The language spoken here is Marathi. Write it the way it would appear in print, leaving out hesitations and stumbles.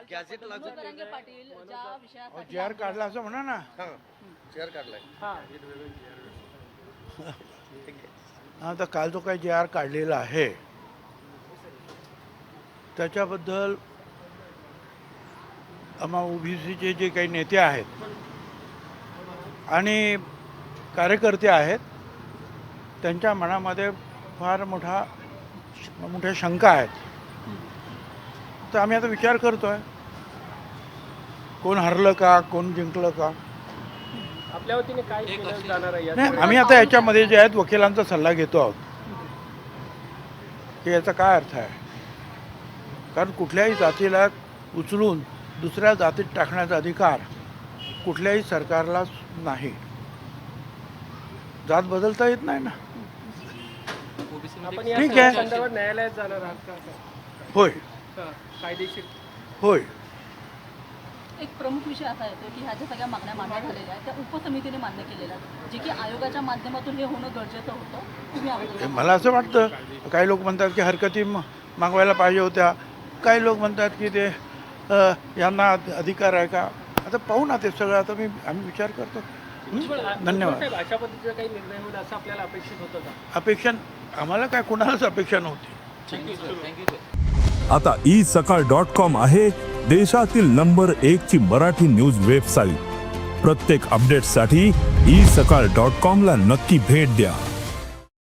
गॅझेट लागू तरंगे पाटील ज्या विषयासाठी जे आर काढला असं म्हणा ना. चेअर काढलाय. आता काल जो काही जे आर काढलेला आहे त्याच्याबद्दल आम्हा ओबीसीचे जे काही नेते आहेत आणि कार्यकर्ते आहेत त्यांच्या मनामध्ये फार मोठ्या शंका आहेत. तर आम्ही आता विचार करतोय कोण हरलं का, कोण जिंकलं का. आपल्या वतीने काय केलं जाणार आहे? नाही, आम्ही आता याच्यामध्ये जे आहेत वकिलांचा सल्ला घेतो आहोत की याचा काय अर्थ आहे. कारण कुठल्याही जातीला उचलून दुसऱ्या जातीत टाकण्याचा अधिकार कुठल्याही सरकारला नाही. जात बदलता येत नाही ना. आपण ठीक या आहे. संदर्भात न्यायालयात जाणार आहात का? होय कायदेशीर होय. एक प्रमुख विषय असा येतो की ह्या ज्या सगळ्या मागण्या मान्य झालेल्या आहेत त्या उपसमितीने मान्य केलेल्या आहेत, जे की आयोगाच्या माध्यमातून हे होणं गरजेचं होतं. तुम्ही हे मला असं वाटतं. काही लोक म्हणतात की हरकती मागवायला पाहिजे होत्या, काही लोक म्हणतात की ते यांना अधिकार आहे का. आता पाहू ना ते सगळं. आता आम्ही विचार करतो. धन्यवाद. अशा पद्धतीचा काही निर्णय होईल असं आपल्याला अपेक्षित होतं का? अपेक्षा आम्हाला काय कुणालाच अपेक्षा नव्हती. आता isakal.com आहे देशातील नंबर 1 ची मराठी न्यूज वेबसाईट. प्रत्येक अपडेटसाठी isakal.com ला नक्की भेट द्या.